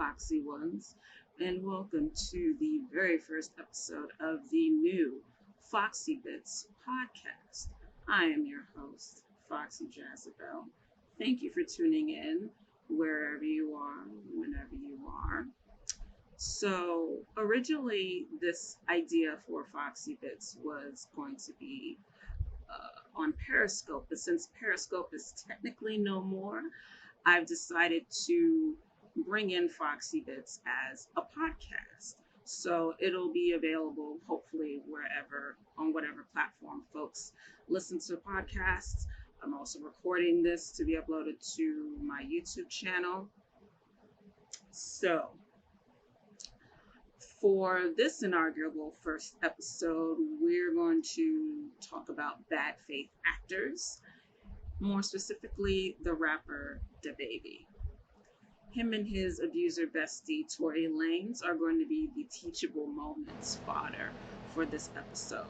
Foxy ones, and welcome to the very first episode of the new FOXYBITS Podcast. I am your host, FOXY Jazzabelle. Thank you for tuning in wherever you are, whenever you are. So, originally, this idea for FOXYBITS was going to be on Periscope, but since Periscope is technically no more, I've decided to bring in FOXYBITS as a podcast. So it'll be available hopefully wherever, on whatever platform folks listen to podcasts. I'm also recording this to be uploaded to my YouTube channel. So for this inaugural first episode, we're going to talk about bad faith actors, more specifically the rapper DaBaby. Him and his abuser bestie, Tory Lanez, are going to be the teachable moments fodder for this episode.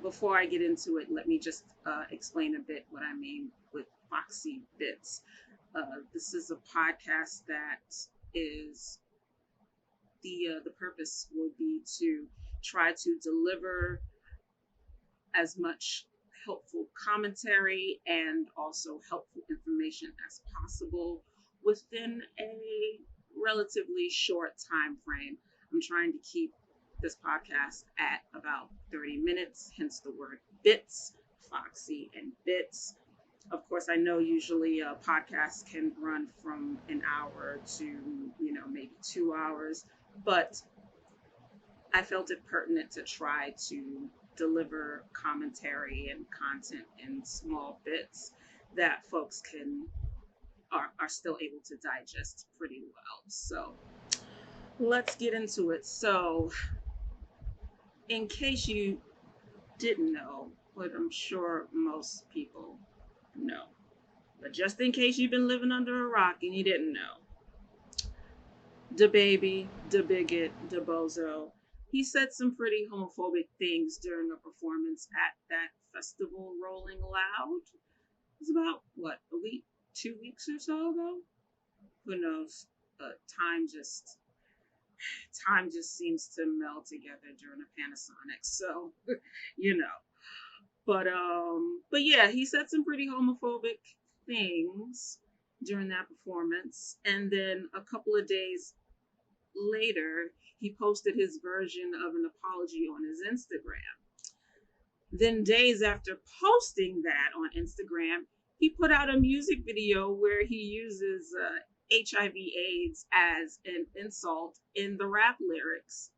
Before I get into it, let me just explain a bit what I mean with FOXYBITS. This is a podcast that is, the purpose would be to try to deliver as much helpful commentary and also helpful information as possible within a relatively short time frame. I'm trying to keep this podcast at about 30 minutes, hence the word bits, Foxy and bits. Of course, I know usually a podcast can run from an hour to, maybe 2 hours, but I felt it pertinent to try to deliver commentary and content in small bits that folks are still able to digest pretty well. So let's get into it. So in case you didn't know, but I'm sure most people know, but just in case you've been living under a rock and you didn't know, DaBaby, DaBigot, DaBozo, he said some pretty homophobic things during a performance at that festival, Rolling Loud. It was about, a week, 2 weeks or so ago? Who knows? Time just seems to meld together during a Panasonic, so, But yeah, he said some pretty homophobic things during that performance, and then a couple of days later, he posted his version of an apology on his Instagram. Then days after posting that on Instagram, he put out a music video where he uses HIV/AIDS as an insult in the rap lyrics.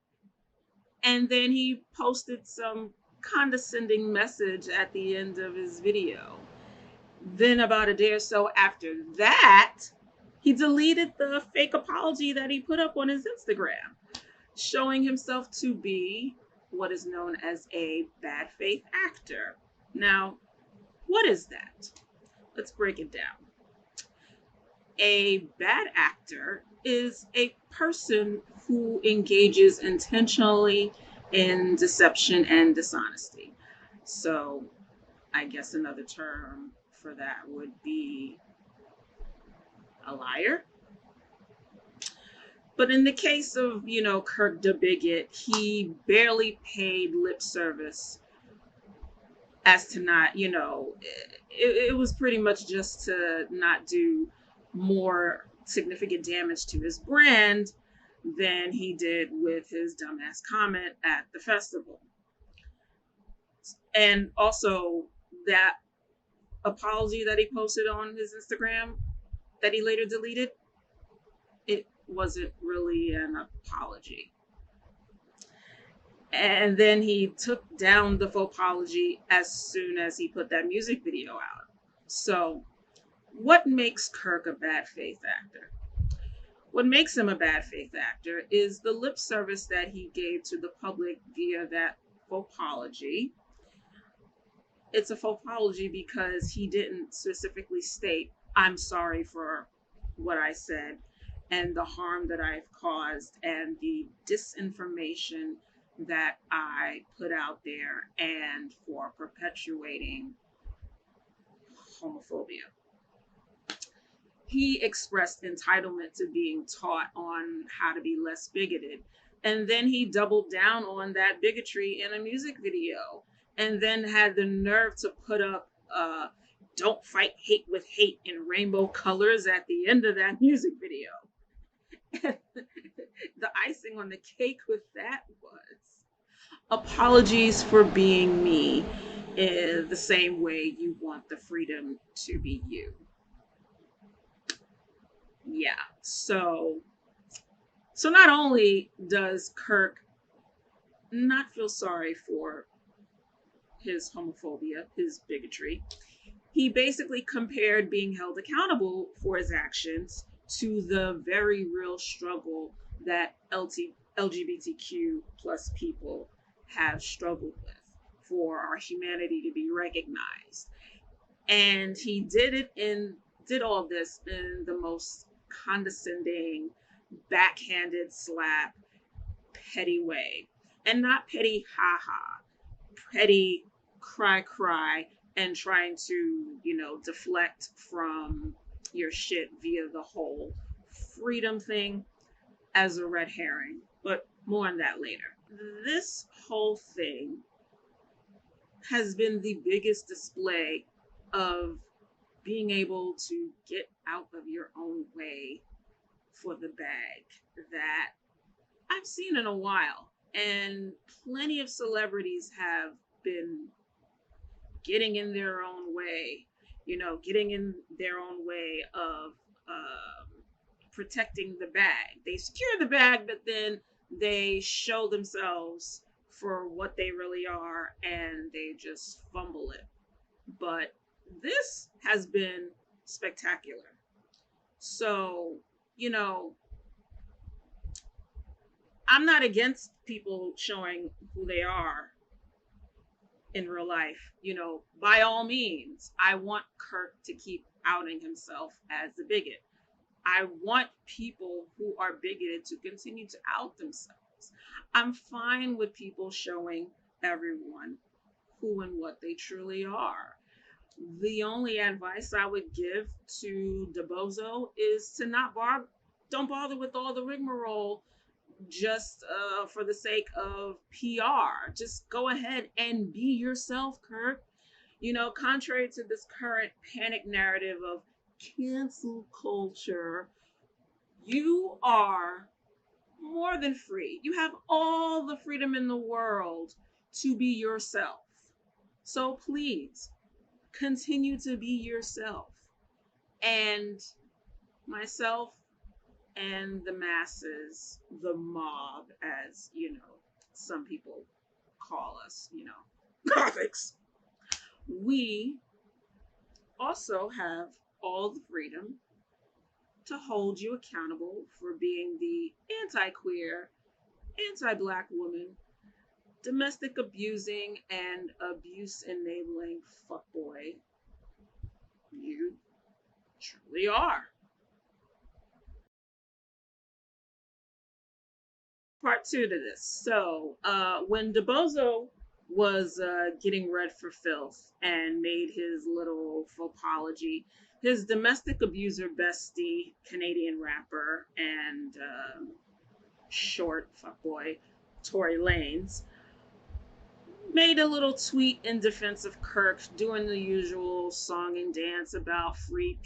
And then he posted some condescending message at the end of his video. Then about a day or so after that, he deleted the fake apology that he put up on his Instagram, showing himself to be what is known as a bad faith actor. Now, what is that? Let's break it down. A bad actor is a person who engages intentionally in deception and dishonesty. So I guess another term for that would be a liar. But in the case of, Kirk DaBigot, he barely paid lip service as to not, it was pretty much just to not do more significant damage to his brand than he did with his dumbass comment at the festival. And also that apology that he posted on his Instagram that he later deleted, it wasn't really an apology. And then he took down the faux apology as soon as he put that music video out. So what makes Kirk a bad faith actor? What makes him a bad faith actor is the lip service that he gave to the public via that faux apology. It's a faux apology because he didn't specifically state, I'm sorry for what I said and the harm that I've caused and the disinformation that I put out there and for perpetuating homophobia. he expressed entitlement to being taught on how to be less bigoted. And then he doubled down on that bigotry in a music video, and then had the nerve to put up "Don't Fight Hate with Hate" in rainbow colors at the end of that music video. And the icing on the cake with that was apologies for being me in the same way you want the freedom to be you. Yeah, so not only does Kirk not feel sorry for his homophobia, his bigotry, he basically compared being held accountable for his actions to the very real struggle that LGBTQ plus people have struggled with for our humanity to be recognized. And he did all this in the most condescending, backhanded slap, petty way. And not petty ha-ha, petty cry, and trying to, deflect from your shit via the whole freedom thing as a red herring. But more on that later. This whole thing has been the biggest display of being able to get out of your own way for the bag that I've seen in a while. And plenty of celebrities have been getting in their own way, getting in their own way of protecting the bag. They secure the bag, but then they show themselves for what they really are, and they just fumble it. But this has been spectacular. So, I'm not against people showing who they are in real life. By all means, I want Kirk to keep outing himself as a bigot. I want people who are bigoted to continue to out themselves. I'm fine with people showing everyone who and what they truly are. The only advice I would give to DaBozo is to don't bother with all the rigmarole just for the sake of PR. Just go ahead and be yourself, Kirk. Contrary to this current panic narrative of cancel culture, you are more than free. You have all the freedom in the world to be yourself. So please continue to be yourself. And myself and the masses, the mob, as some people call us, gothics, we also have all the freedom to hold you accountable for being the anti-queer, anti-Black woman, domestic abusing and abuse enabling fuckboy you truly are. Part 2 to this. So when DaBozo was getting read for filth and made his little apology, his domestic abuser bestie, Canadian rapper and short fuckboy Tory Lanez, made a little tweet in defense of Kirk, doing the usual song and dance about free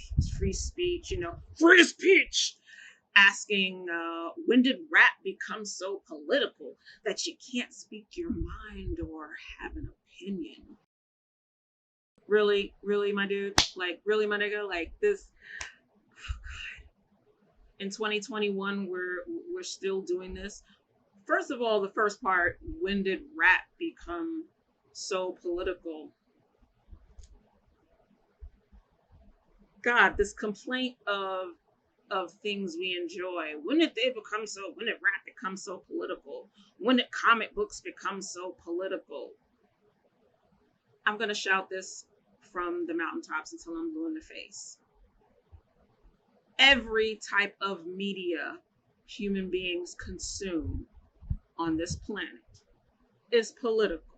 speech, free speech, asking, when did rap become so political that you can't speak your mind or have an opinion? Really, my dude? Like, really, my nigga? Like, this, oh God. In 2021, we're still doing this. First of all, the first part, when did rap become so political? God, this complaint of things we enjoy. When did rap become so political? When did comic books become so political? I'm going to shout this from the mountaintops until I'm blue in the face. Every type of media human beings consume on this planet is political.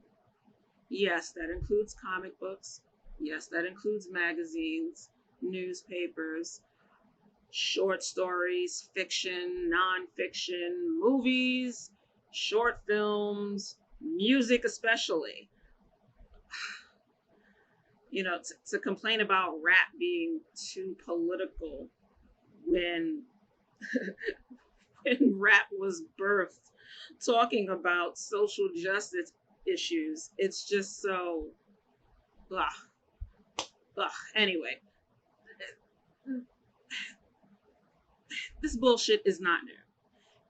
Yes, that includes comic books. Yes, that includes magazines, newspapers, short stories, fiction, nonfiction, movies, short films, music especially. You know, to complain about rap being too political when when rap was birthed talking about social justice issues, it's just so ugh, ugh. Anyway, this bullshit is not new.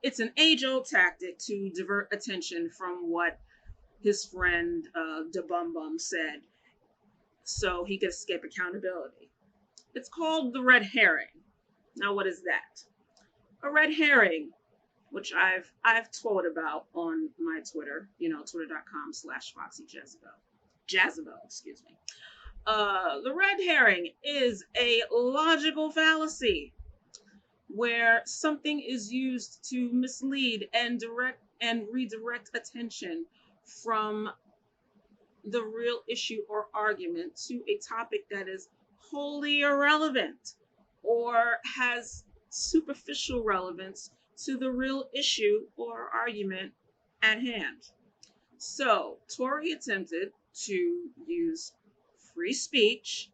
It's an age-old tactic to divert attention from what his friend DaBumBum said so he could escape accountability. It's called the red herring. Now, what is that? A red herring, which I've told about on my Twitter, twitter.com/FOXY Jazzabelle, excuse me. The red herring is a logical fallacy where something is used to mislead and redirect attention from the real issue or argument to a topic that is wholly irrelevant or has superficial relevance to the real issue or argument at hand. So, Tory attempted to use free speech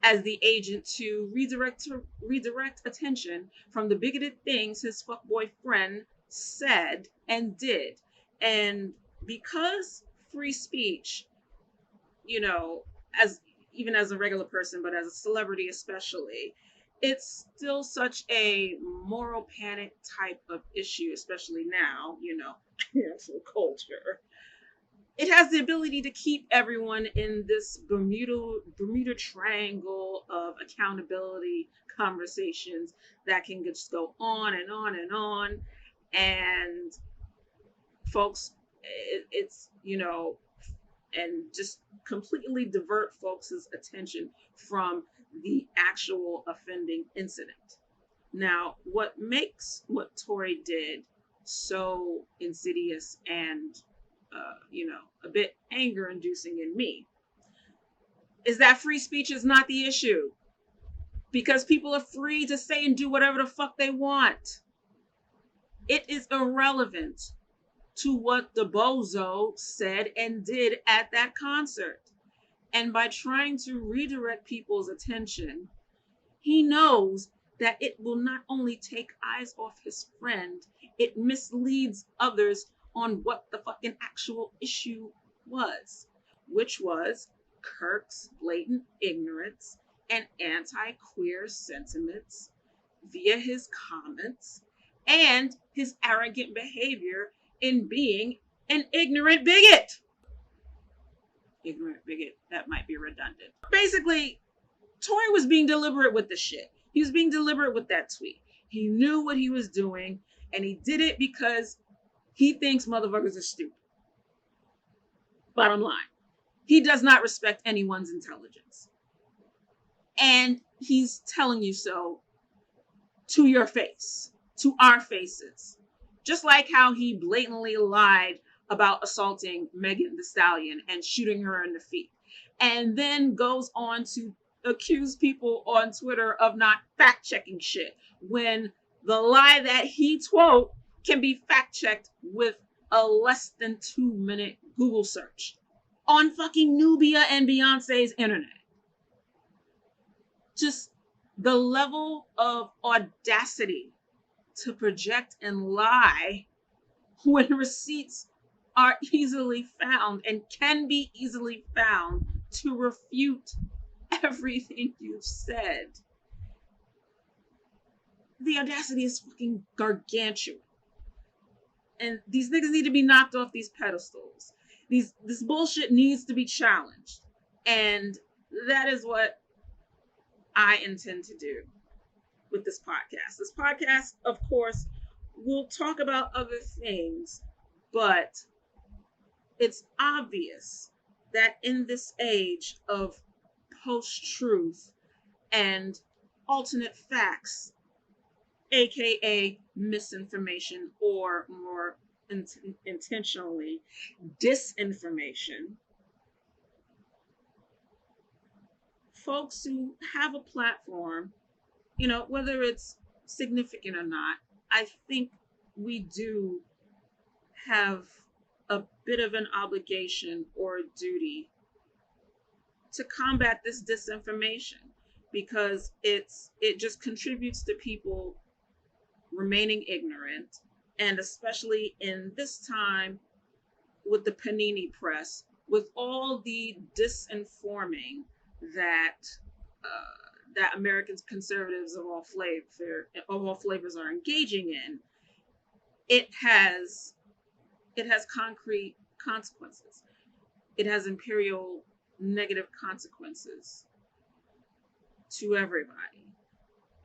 as the agent to redirect attention from the bigoted things his fuckboy friend said and did. And because free speech, as even as a regular person, but as a celebrity especially, it's still such a moral panic type of issue, especially now, cancel culture. It has the ability to keep everyone in this Bermuda Triangle of accountability conversations that can just go on and on and on. And folks, it's, and just completely divert folks' attention from the actual offending incident. Now, what makes what Tory did so insidious and a bit anger-inducing in me is that free speech is not the issue, because people are free to say and do whatever the fuck they want. It is irrelevant to what the bozo said and did at that concert. And by trying to redirect people's attention, he knows that it will not only take eyes off his friend, it misleads others on what the fucking actual issue was, which was Kirk's blatant ignorance and anti-queer sentiments via his comments and his arrogant behavior in being an ignorant bigot. Ignorant bigot, that might be redundant. Basically, Tory was being deliberate with the shit. He was being deliberate with that tweet. He knew what he was doing, and he did it because he thinks motherfuckers are stupid. Bottom line, he does not respect anyone's intelligence. And he's telling you so to your face, to our faces. Just like how he blatantly lied about assaulting Megan Thee Stallion and shooting her in the feet. And then goes on to accuse people on Twitter of not fact-checking shit, when the lie that he told can be fact-checked with a less than 2-minute Google search on fucking Nubia and Beyonce's internet. Just the level of audacity to project and lie when receipts are easily found and can be easily found to refute everything you've said. The audacity is fucking gargantuan. And these niggas need to be knocked off these pedestals. This bullshit needs to be challenged. And that is what I intend to do with this podcast. This podcast, of course, will talk about other things, but it's obvious that in this age of post-truth and alternate facts, aka misinformation, or more intentionally disinformation, folks who have a platform whether it's significant or not, I think we do have a bit of an obligation or a duty to combat this disinformation, because it just contributes to people remaining ignorant, and especially in this time with the panini press, with all the disinforming that that American conservatives of all flavors are engaging in. It has concrete consequences. It has imperial negative consequences to everybody.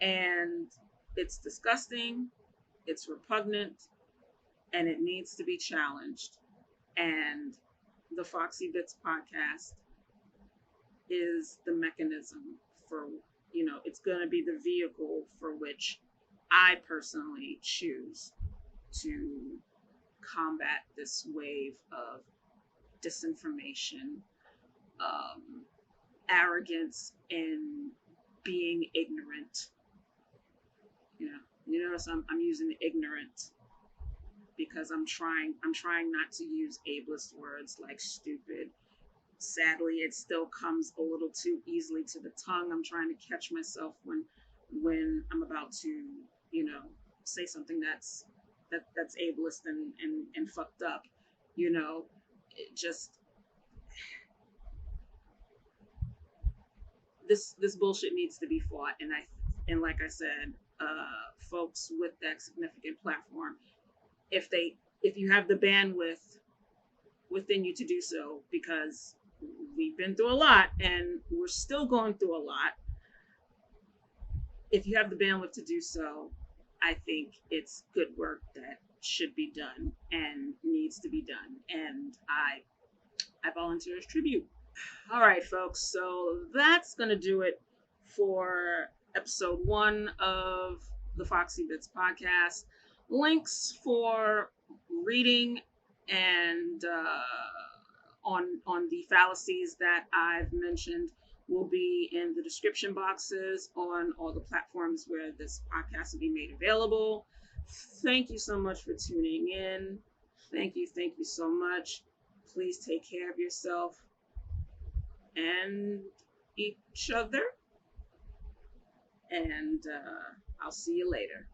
And it's disgusting, it's repugnant, and it needs to be challenged. And the FOXYBITS podcast is the mechanism for, it's going to be the vehicle for which I personally choose to combat this wave of disinformation, arrogance, and being ignorant. You notice I'm using ignorant because I'm trying not to use ableist words like stupid. Sadly, it still comes a little too easily to the tongue. I'm trying to catch myself when I'm about to, say something that's ableist and fucked up. It just, this bullshit needs to be fought. And like I said, folks with that significant platform, if you have the bandwidth within you to do so, because we've been through a lot and we're still going through a lot. If you have the bandwidth to do so, I think it's good work that should be done and needs to be done. And I volunteer as tribute. All right, folks. So that's going to do it for episode 1 of the FOXYBITS podcast. Links for reading and on the fallacies that I've mentioned will be in the description boxes on all the platforms where this podcast will be made available. Thank you so much for tuning in. Thank you so much. Please take care of yourself and each other. And I'll see you later.